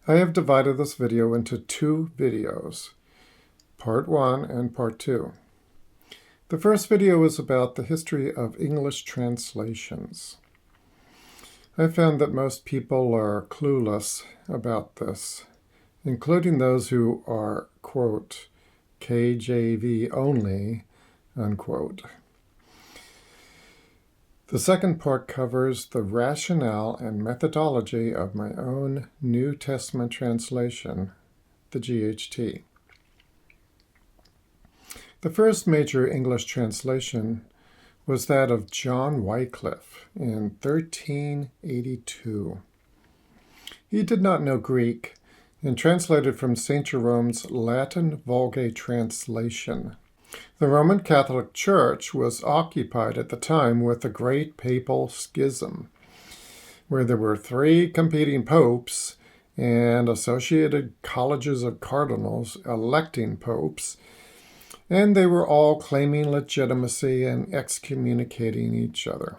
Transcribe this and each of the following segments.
I have divided this video into two videos, part 1 and part 2. The first video is about the history of English translations. I found that most people are clueless about this, including those who are, quote, KJV-only, unquote. The second part covers the rationale and methodology of my own New Testament translation, the GHT. The first major English translation was that of John Wycliffe in 1382. He did not know Greek and translated from St. Jerome's Latin Vulgate translation. The Roman Catholic Church was occupied at the time with the Great Papal Schism, where there were 3 competing popes and associated colleges of cardinals electing popes, and they were all claiming legitimacy and excommunicating each other.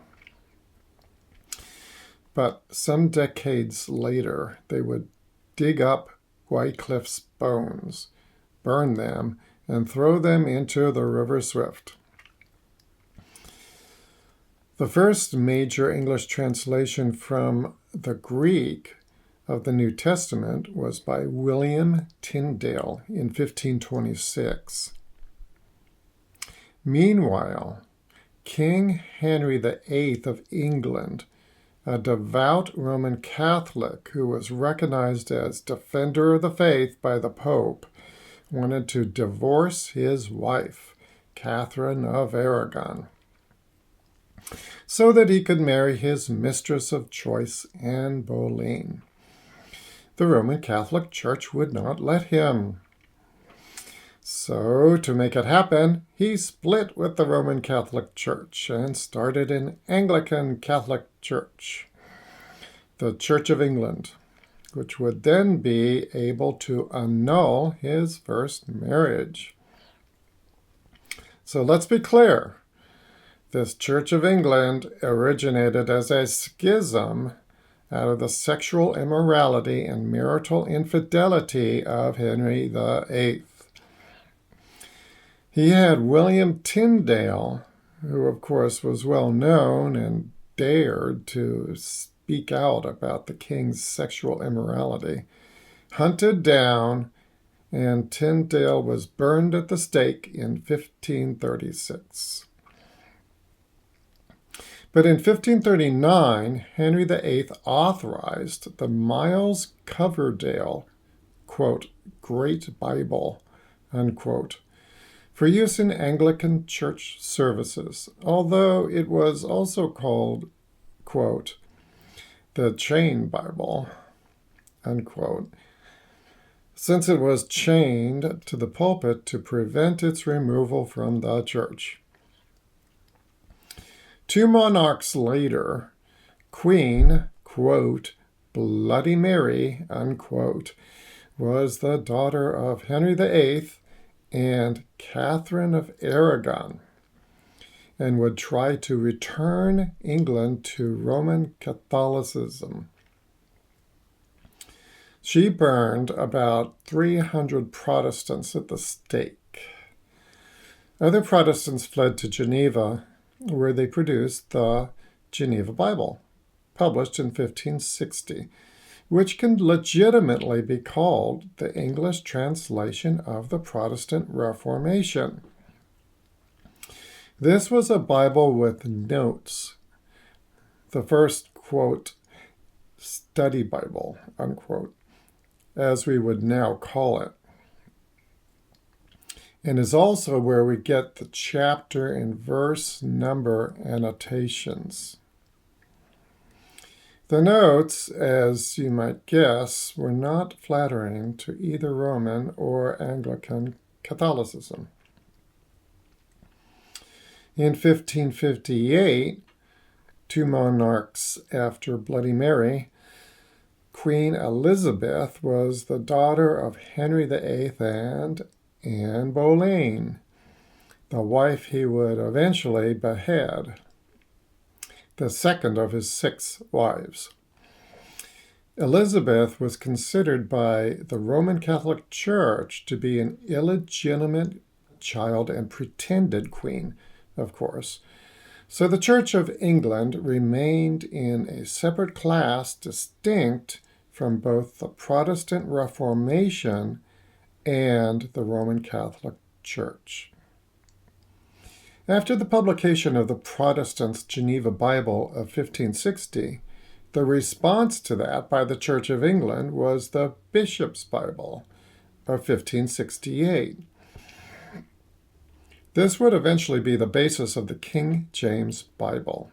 But some decades later, they would dig up Wycliffe's bones, burn them, and throw them into the River Swift. The first major English translation from the Greek of the New Testament was by William Tyndale in 1526. Meanwhile, King Henry VIII of England, a devout Roman Catholic who was recognized as defender of the faith by the Pope, wanted to divorce his wife, Catherine of Aragon, so that he could marry his mistress of choice, Anne Boleyn. The Roman Catholic Church would not let him. So, to make it happen, he split with the Roman Catholic Church and started an Anglican Catholic Church, the Church of England, which would then be able to annul his first marriage. So let's be clear. This Church of England originated as a schism out of the sexual immorality and marital infidelity of Henry VIII. He had William Tyndale, who of course was well known and dared to speak out about the king's sexual immorality, hunted down, and Tyndale was burned at the stake in 1536. But in 1539, Henry VIII authorized the Miles Coverdale, quote, Great Bible, unquote, for use in Anglican church services, although it was also called, quote, the Chain Bible, unquote, since it was chained to the pulpit to prevent its removal from the church. 2 monarchs later, Queen, quote, Bloody Mary, unquote, was the daughter of Henry VIII and Catherine of Aragon, and would try to return England to Roman Catholicism. She burned about 300 Protestants at the stake. Other Protestants fled to Geneva, where they produced the Geneva Bible, published in 1560, which can legitimately be called the English translation of the Protestant Reformation. This was a Bible with notes, the first, quote, study Bible, unquote, as we would now call it, and is also where we get the chapter and verse number annotations. The notes, as you might guess, were not flattering to either Roman or Anglican Catholicism. In 1558, 2 monarchs after Bloody Mary, Queen Elizabeth was the daughter of Henry VIII and Anne Boleyn, the wife he would eventually behead, the second of his 6 wives. Elizabeth was considered by the Roman Catholic Church to be an illegitimate child and pretended queen, of course. So the Church of England remained in a separate class distinct from both the Protestant Reformation and the Roman Catholic Church. After the publication of the Protestants' Geneva Bible of 1560, the response to that by the Church of England was the Bishop's Bible of 1568. This would eventually be the basis of the King James Bible.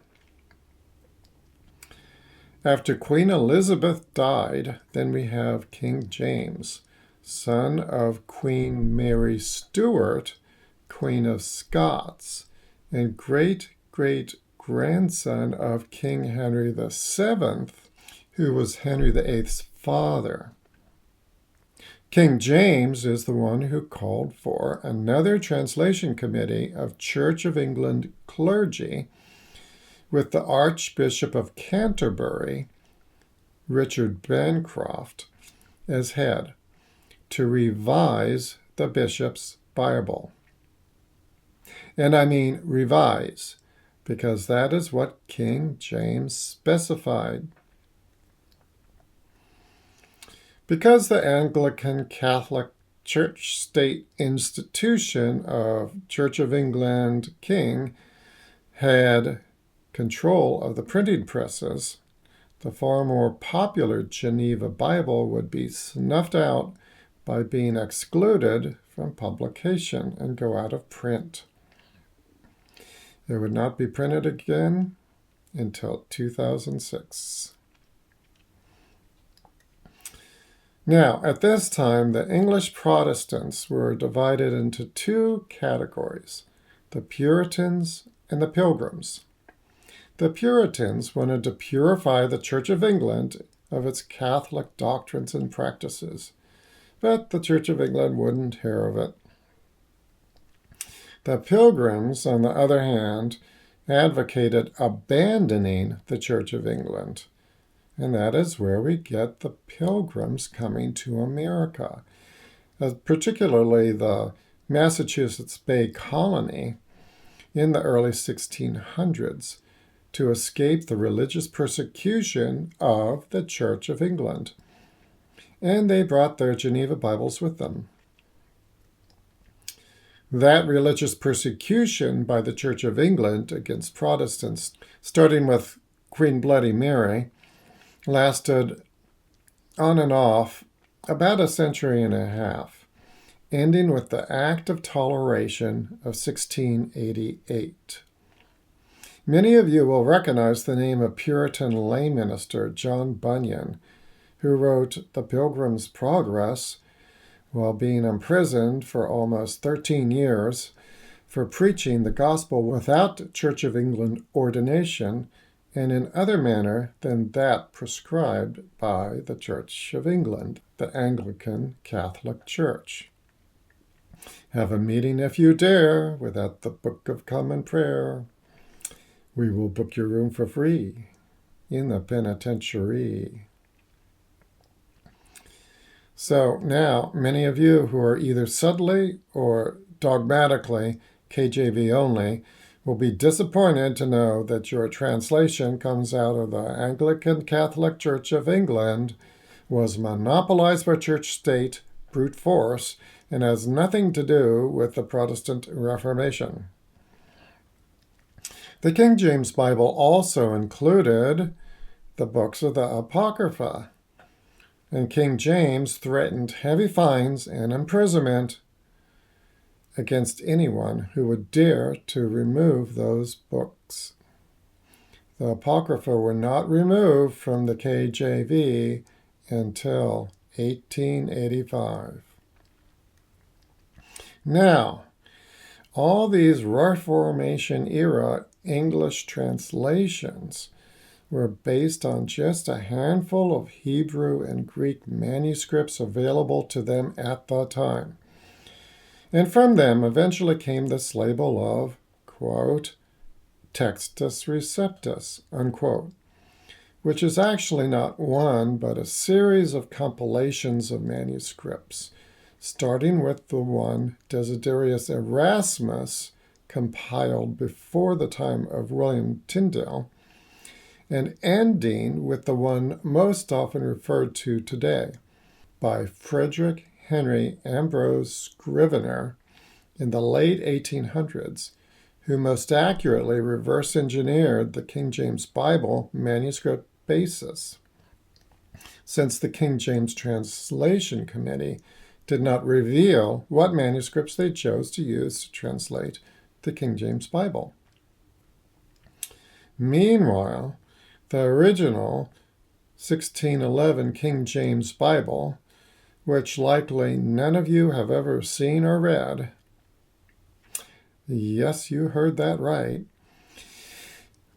After Queen Elizabeth died, then we have King James, son of Queen Mary Stuart, Queen of Scots, and great-great-grandson of King Henry VII, who was Henry VIII's father. King James is the one who called for another translation committee of Church of England clergy with the Archbishop of Canterbury, Richard Bancroft, as head to revise the Bishop's Bible. And I mean revise, because that is what King James specified. Because the Anglican Catholic Church state institution of Church of England King had control of the printing presses, the far more popular Geneva Bible would be snuffed out by being excluded from publication and go out of print. It would not be printed again until 2006. Now, at this time, the English Protestants were divided into two categories, the Puritans and the Pilgrims. The Puritans wanted to purify the Church of England of its Catholic doctrines and practices, but the Church of England wouldn't hear of it. The Pilgrims, on the other hand, advocated abandoning the Church of England. And that is where we get the Pilgrims coming to America, particularly the Massachusetts Bay Colony in the early 1600s, to escape the religious persecution of the Church of England. And they brought their Geneva Bibles with them. That religious persecution by the Church of England against Protestants, starting with Queen Bloody Mary, lasted on and off about a century and a half, ending with the Act of Toleration of 1688. Many of you will recognize the name of Puritan lay minister John Bunyan, who wrote The Pilgrim's Progress while being imprisoned for almost 13 years for preaching the gospel without Church of England ordination and in other manner than that prescribed by the Church of England, the Anglican Catholic Church. Have a meeting if you dare without the Book of Common Prayer. We will book your room for free in the penitentiary. So now, many of you who are either subtly or dogmatically KJV-only will be disappointed to know that your translation comes out of the Anglican Catholic Church of England, was monopolized by church state brute force, and has nothing to do with the Protestant Reformation. The King James Bible also included the books of the Apocrypha, and King James threatened heavy fines and imprisonment against anyone who would dare to remove those books. The Apocrypha were not removed from the KJV until 1885. Now, all these Reformation-era English translations were based on just a handful of Hebrew and Greek manuscripts available to them at the time. And from them eventually came this label of, quote, Textus Receptus, unquote, which is actually not one, but a series of compilations of manuscripts, starting with the one Desiderius Erasmus compiled before the time of William Tyndale, and ending with the one most often referred to today by Frederick Henry Ambrose Scrivener in the late 1800s, who most accurately reverse engineered the King James Bible manuscript basis, since the King James Translation Committee did not reveal what manuscripts they chose to use to translate the King James Bible. Meanwhile, the original 1611 King James Bible, which likely none of you have ever seen or read, yes, you heard that right,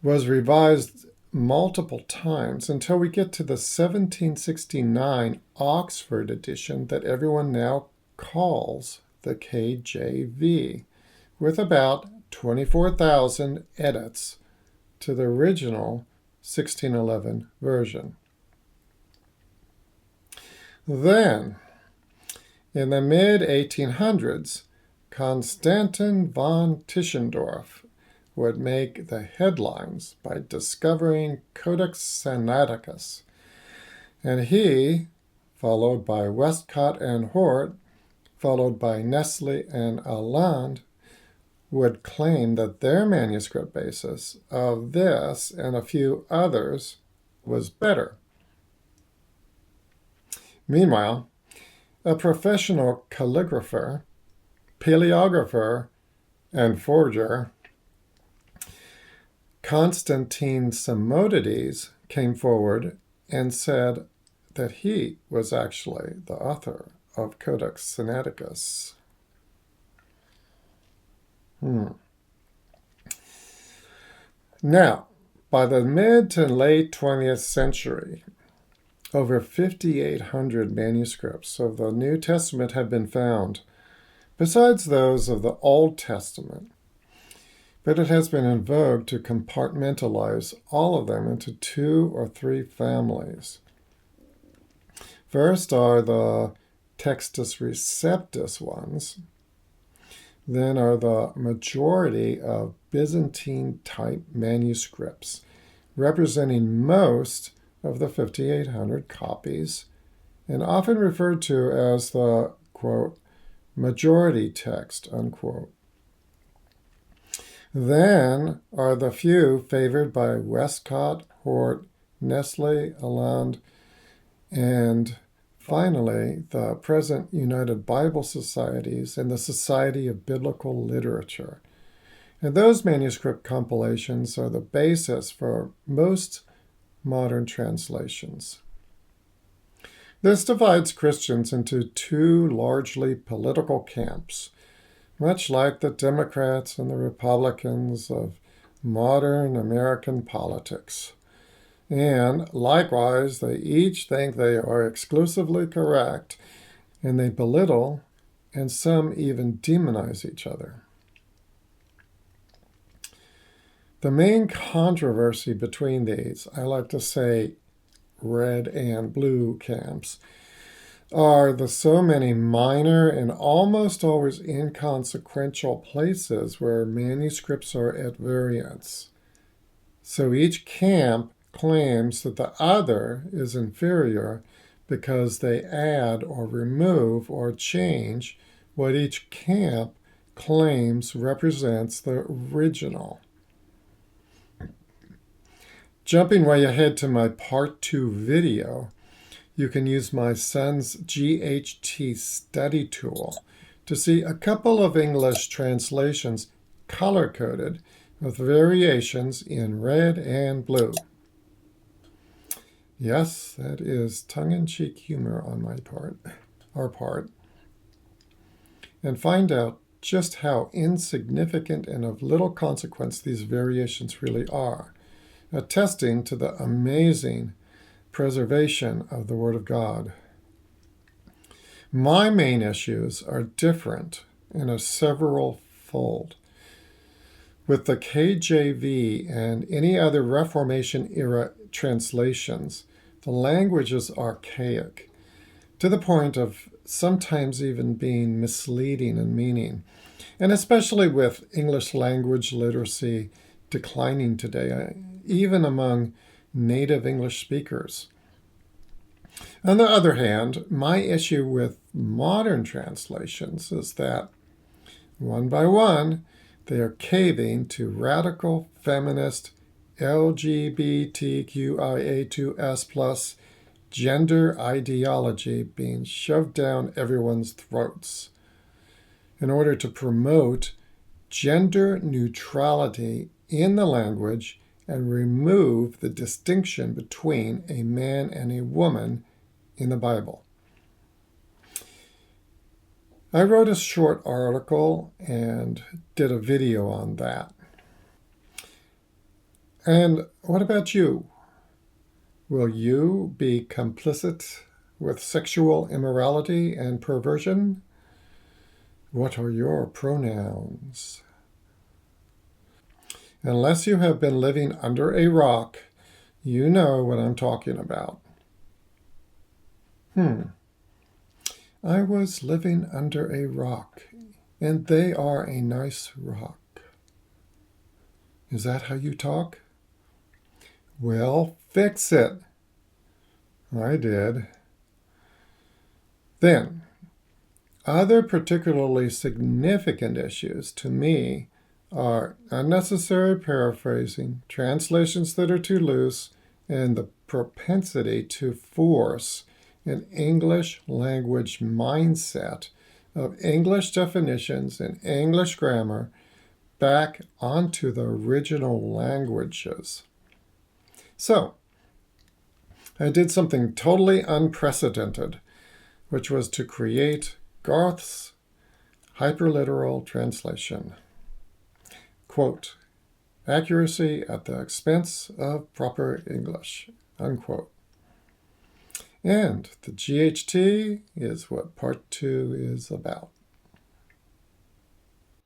was revised multiple times until we get to the 1769 Oxford edition that everyone now calls the KJV, with about 24,000 edits to the original 1611 version. Then, in the mid-1800s, Konstantin von Tischendorf would make the headlines by discovering Codex Sinaiticus, and he, followed by Westcott and Hort, followed by Nestle and Aland, would claim that their manuscript basis of this and a few others was better. Meanwhile, a professional calligrapher, paleographer, and forger, Constantine Simonides, came forward and said that he was actually the author of Codex Sinaiticus. Now, by the mid to late 20th century, over 5,800 manuscripts of the New Testament have been found, besides those of the Old Testament. But it has been in vogue to compartmentalize all of them into 2 or 3 families. First are the Textus Receptus ones. Then are the majority of Byzantine-type manuscripts, representing most of the 5,800 copies, and often referred to as the, quote, majority text, unquote. Then are the few favored by Westcott, Hort, Nestle, Aland, and finally the present United Bible Societies and the Society of Biblical Literature. And those manuscript compilations are the basis for most modern translations. This divides Christians into 2 largely political camps, much like the Democrats and the Republicans of modern American politics. And likewise, they each think they are exclusively correct, and they belittle, and some even demonize each other. The main controversy between these, I like to say red and blue camps, are the so many minor and almost always inconsequential places where manuscripts are at variance. So each camp claims that the other is inferior because they add or remove or change what each camp claims represents the original. Jumping way ahead to my part 2 video, you can use my son's GHT study tool to see a couple of English translations color-coded with variations in red and blue. Yes, that is tongue-in-cheek humor on my part, our part. And find out just how insignificant and of little consequence these variations really are, attesting to the amazing preservation of the Word of God. My main issues are different in a several-fold. With the KJV and any other Reformation-era translations, the language is archaic, to the point of sometimes even being misleading in meaning, and especially with English language literacy declining today, even among native English speakers. On the other hand, my issue with modern translations is that, one by one, they are caving to radical feminist LGBTQIA2S+ gender ideology being shoved down everyone's throats in order to promote gender neutrality in the language and remove the distinction between a man and a woman in the Bible. I wrote a short article and did a video on that. And what about you? Will you be complicit with sexual immorality and perversion? What are your pronouns? Unless you have been living under a rock, you know what I'm talking about. I was living under a rock, and they are a nice rock. Is that how you talk? Well, fix it. I did. Then, other particularly significant issues to me are unnecessary paraphrasing, translations that are too loose, and the propensity to force an English language mindset of English definitions and English grammar back onto the original languages. So, I did something totally unprecedented, which was to create Garth's hyperliteral translation. Quote, accuracy at the expense of proper English, unquote. And the GHT is what part 2 is about.